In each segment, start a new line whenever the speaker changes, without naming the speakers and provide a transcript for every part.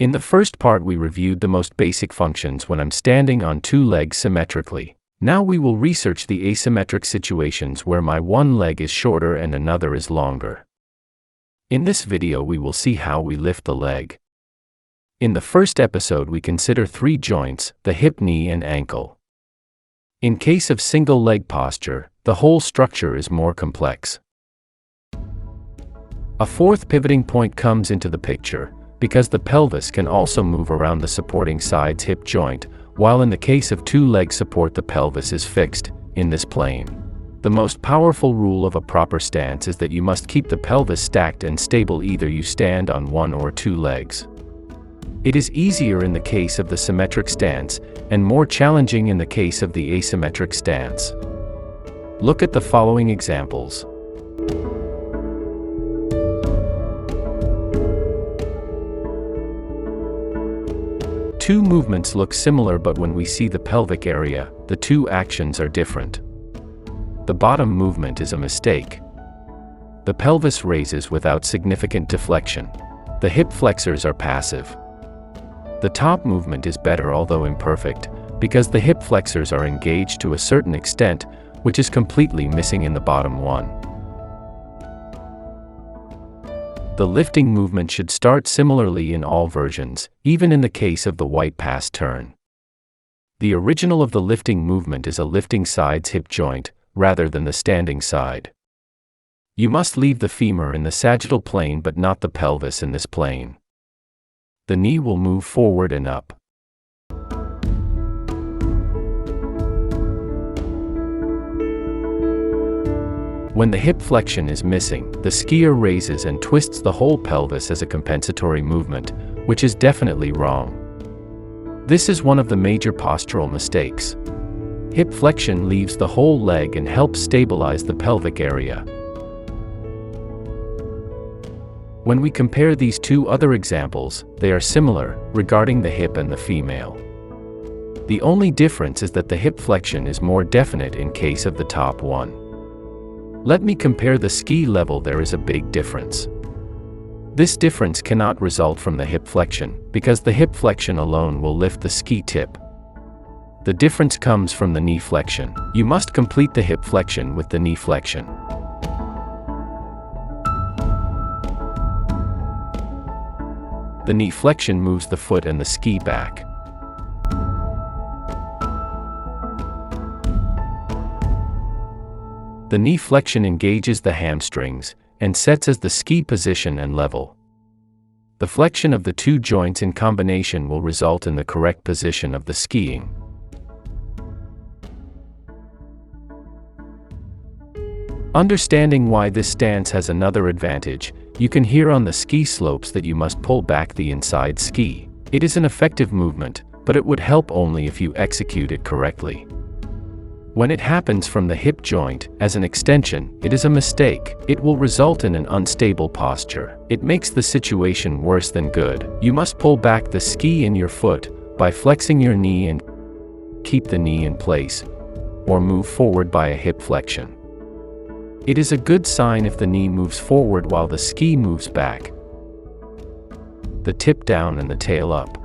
In the first part we reviewed the most basic functions when I'm standing on two legs symmetrically. Now we will research the asymmetric situations where my one leg is shorter and another is longer. In this video we will see how we lift the leg. In the first episode we consider three joints, the hip, knee and ankle. In case of single leg posture, the whole structure is more complex. A fourth pivoting point comes into the picture, because the pelvis can also move around the supporting side's hip joint, while in the case of two-leg support the pelvis is fixed, in this plane. The most powerful rule of a proper stance is that you must keep the pelvis stacked and stable either you stand on one or two legs. It is easier in the case of the symmetric stance, and more challenging in the case of the asymmetric stance. Look at the following examples. Two movements look similar, but when we see the pelvic area, the two actions are different. The bottom movement is a mistake. The pelvis raises without significant deflection. The hip flexors are passive. The top movement is better, although imperfect, because the hip flexors are engaged to a certain extent, which is completely missing in the bottom one. The lifting movement should start similarly in all versions, even in the case of the white pass turn. The original of the lifting movement is a lifting side's hip joint, rather than the standing side. You must leave the femur in the sagittal plane but not the pelvis in this plane. The knee will move forward and up. When the hip flexion is missing, the skier raises and twists the whole pelvis as a compensatory movement, which is definitely wrong. This is one of the major postural mistakes. Hip flexion leaves the whole leg and helps stabilize the pelvic area. When we compare these two other examples, they are similar, regarding the hip and the female. The only difference is that the hip flexion is more definite in case of the top one. Let me compare the ski level. There is a big difference. This difference cannot result from the hip flexion, because the hip flexion alone will lift the ski tip. The difference comes from the knee flexion. You must complete the hip flexion with the knee flexion. The knee flexion moves the foot and the ski back. The knee flexion engages the hamstrings, and sets as the ski position and level. The flexion of the two joints in combination will result in the correct position of the skiing. Understanding why this stance has another advantage, you can hear on the ski slopes that you must pull back the inside ski. It is an effective movement, but it would help only if you execute it correctly. When it happens from the hip joint, as an extension, it is a mistake. It will result in an unstable posture. It makes the situation worse than good. You must pull back the ski in your foot, by flexing your knee and keep the knee in place, or move forward by a hip flexion. It is a good sign if the knee moves forward while the ski moves back, the tip down and the tail up.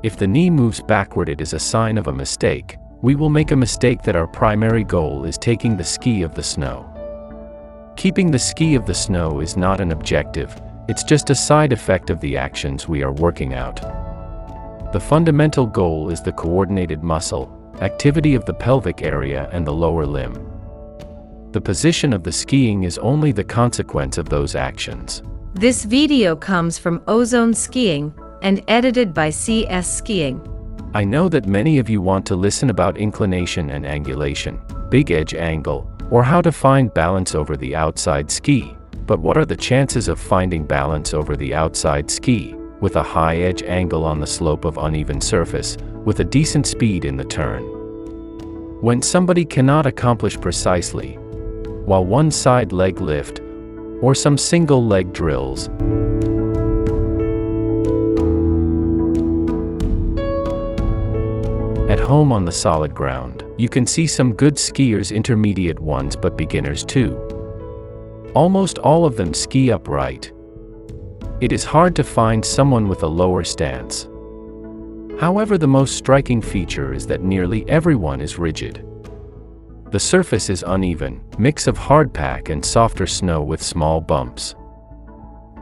If the knee moves backward, it is a sign of a mistake. We will make a mistake that our primary goal is taking the ski of the snow. Keeping the ski of the snow is not an objective, it's just a side effect of the actions we are working out. The fundamental goal is the coordinated muscle activity of the pelvic area and the lower limb. The position of the skiing is only the consequence of those actions.
This video comes from Ozone Skiing and edited by CS Skiing.
I know that many of you want to listen about inclination and angulation, big edge angle, or how to find balance over the outside ski, but what are the chances of finding balance over the outside ski, with a high edge angle on the slope of uneven surface, with a decent speed in the turn? When somebody cannot accomplish precisely, while one side leg lift, or some single leg drills, at home on the solid ground, you can see some good skiers, intermediate ones but beginners too. Almost all of them ski upright. It is hard to find someone with a lower stance. However, the most striking feature is that nearly everyone is rigid. The surface is uneven, mix of hardpack and softer snow with small bumps.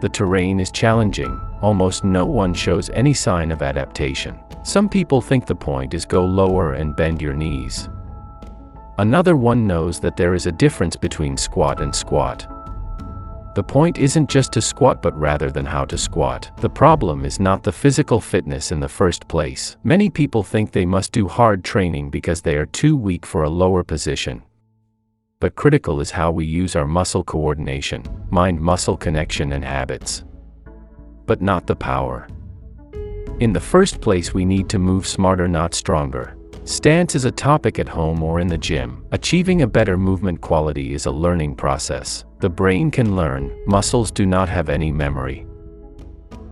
The terrain is challenging, almost no one shows any sign of adaptation. Some people think the point is go lower and bend your knees. Another one knows that there is a difference between squat and squat. The point isn't just to squat but rather than how to squat. The problem is not the physical fitness in the first place. Many people think they must do hard training because they are too weak for a lower position. But critical is how we use our muscle coordination, mind-muscle connection and habits. But not the power. In the first place, we need to move smarter, not stronger. Stance is a topic at home or in the gym. Achieving a better movement quality is a learning process. The brain can learn, muscles do not have any memory.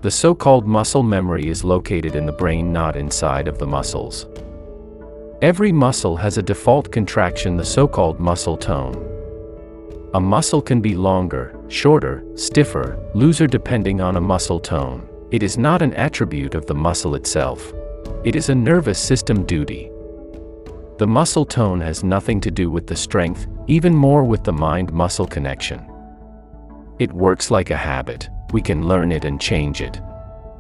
The so-called muscle memory is located in the brain, not inside of the muscles. Every muscle has a default contraction, the so-called muscle tone. A muscle can be longer, shorter, stiffer, looser depending on a muscle tone. It is not an attribute of the muscle itself. It is a nervous system duty. The muscle tone has nothing to do with the strength, even more with the mind-muscle connection. It works like a habit. We can learn it and change it.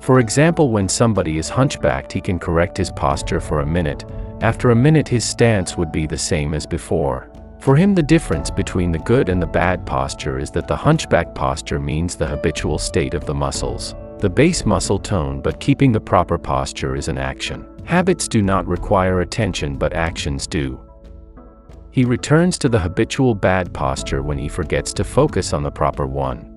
For example, when somebody is hunchbacked, he can correct his posture for a minute. After a minute, his stance would be the same as before. For him, the difference between the good and the bad posture is that the hunchback posture means the habitual state of the muscles, the base muscle tone, but keeping the proper posture is an action. Habits do not require attention, but actions do. He returns to the habitual bad posture when he forgets to focus on the proper one.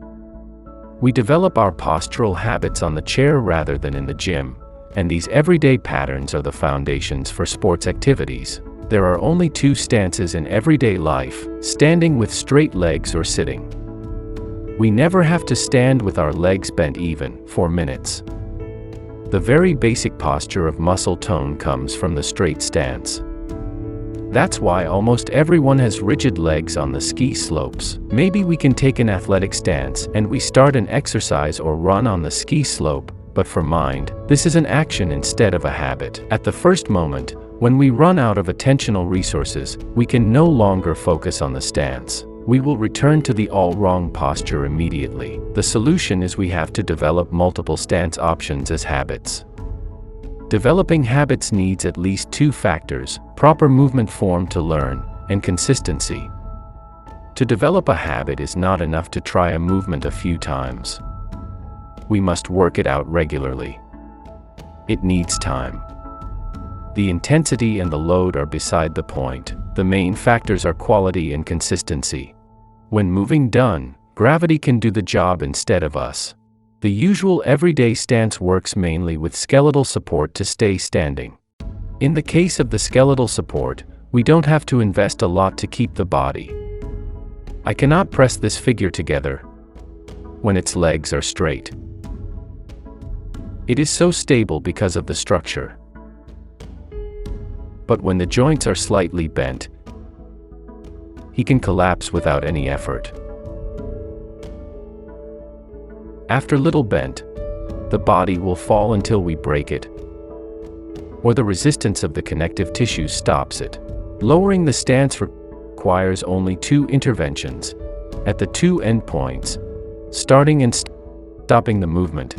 We develop our postural habits on the chair rather than in the gym, and these everyday patterns are the foundations for sports activities. There are only two stances in everyday life: standing with straight legs or sitting. We never have to stand with our legs bent even for minutes. The very basic posture of muscle tone comes from the straight stance. That's why almost everyone has rigid legs on the ski slopes. Maybe we can take an athletic stance and we start an exercise or run on the ski slope, but for mind, this is an action instead of a habit. At the first moment, when we run out of attentional resources, we can no longer focus on the stance. We will return to the all wrong posture immediately. The solution is we have to develop multiple stance options as habits. Developing habits needs at least two factors: proper movement form to learn, and consistency. To develop a habit is not enough to try a movement a few times. We must work it out regularly. It needs time. The intensity and the load are beside the point. The main factors are quality and consistency. When moving done, gravity can do the job instead of us. The usual everyday stance works mainly with skeletal support to stay standing. In the case of the skeletal support, we don't have to invest a lot to keep the body. I cannot press this figure together when its legs are straight. It is so stable because of the structure. But when the joints are slightly bent, he can collapse without any effort. After little bent, the body will fall until we break it, or the resistance of the connective tissue stops it. Lowering the stance requires only two interventions, at the two endpoints, starting and stopping the movement,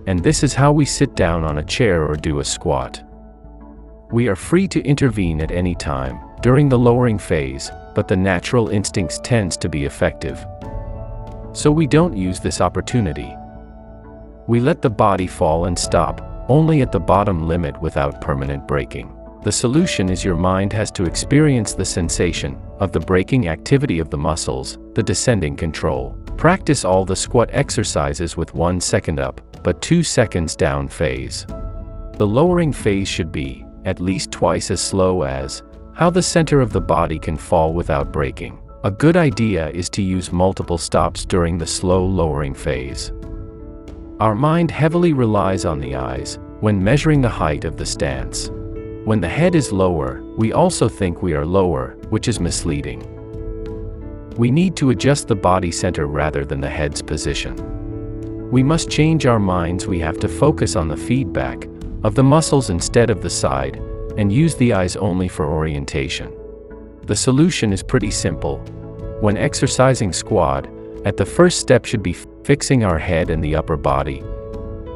and this is how we sit down on a chair or do a squat. We are free to intervene at any time, during the lowering phase, but the natural instincts tends to be effective. So we don't use this opportunity. We let the body fall and stop, only at the bottom limit without permanent breaking. The solution is your mind has to experience the sensation of the breaking activity of the muscles, the descending control. Practice all the squat exercises with 1 second up, but 2 seconds down phase. The lowering phase should be at least twice as slow as how the center of the body can fall without breaking. A good idea is to use multiple stops during the slow lowering phase. Our mind heavily relies on the eyes when measuring the height of the stance. When the head is lower, we also think we are lower, which is misleading. We need to adjust the body center rather than the head's position. We must change our minds. We have to focus on the feedback of the muscles instead of the side, and use the eyes only for orientation. The solution is pretty simple. When exercising squat, at the first step should be fixing our head and the upper body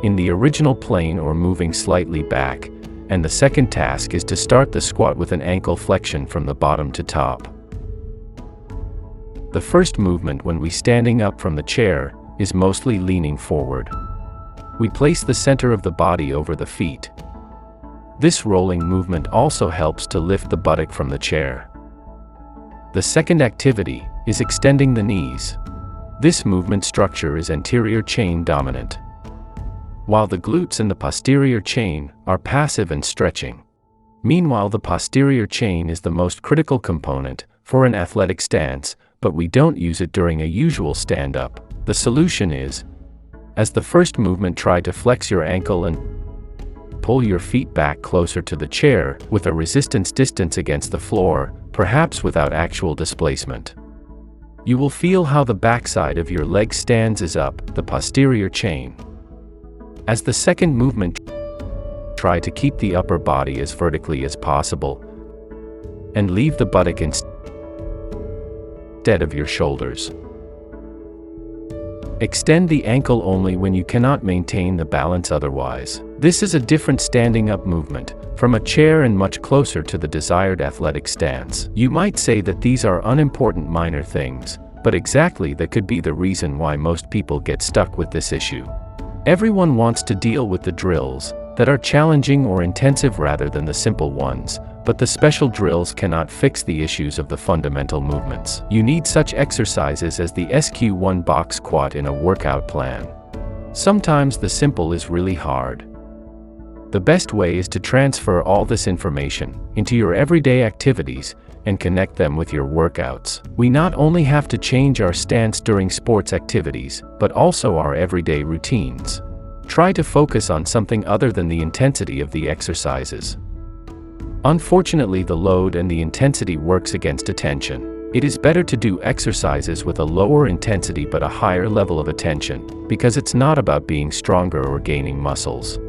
in the original plane or moving slightly back, and the second task is to start the squat with an ankle flexion from the bottom to top. The first movement when we standing up from the chair is mostly leaning forward. We place the center of the body over the feet. This rolling movement also helps to lift the buttock from the chair. The second activity is extending the knees. This movement structure is anterior chain dominant, while the glutes and the posterior chain are passive and stretching. Meanwhile, the posterior chain is the most critical component for an athletic stance, but we don't use it during a usual stand-up. The solution is, as the first movement, try to flex your ankle and pull your feet back closer to the chair with a resistance distance against the floor, perhaps without actual displacement. You will feel how the backside of your leg stands is up, the posterior chain. As the second movement, try to keep the upper body as vertically as possible and leave the buttock instead of your shoulders. Extend the ankle only when you cannot maintain the balance otherwise. This is a different standing up movement from a chair and much closer to the desired athletic stance. You might say that these are unimportant minor things, but exactly that could be the reason why most people get stuck with this issue. Everyone wants to deal with the drills that are challenging or intensive rather than the simple ones, but the special drills cannot fix the issues of the fundamental movements. You need such exercises as the SQ1 box squat in a workout plan. Sometimes the simple is really hard. The best way is to transfer all this information into your everyday activities and connect them with your workouts. We not only have to change our stance during sports activities, but also our everyday routines. Try to focus on something other than the intensity of the exercises. Unfortunately, the load and the intensity works against attention. It is better to do exercises with a lower intensity but a higher level of attention, because it's not about being stronger or gaining muscles.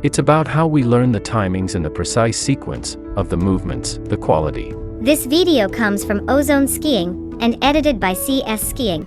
It's about how we learn the timings and the precise sequence of the movements, the quality.
This video comes from Ozone Skiing and edited by CS Skiing.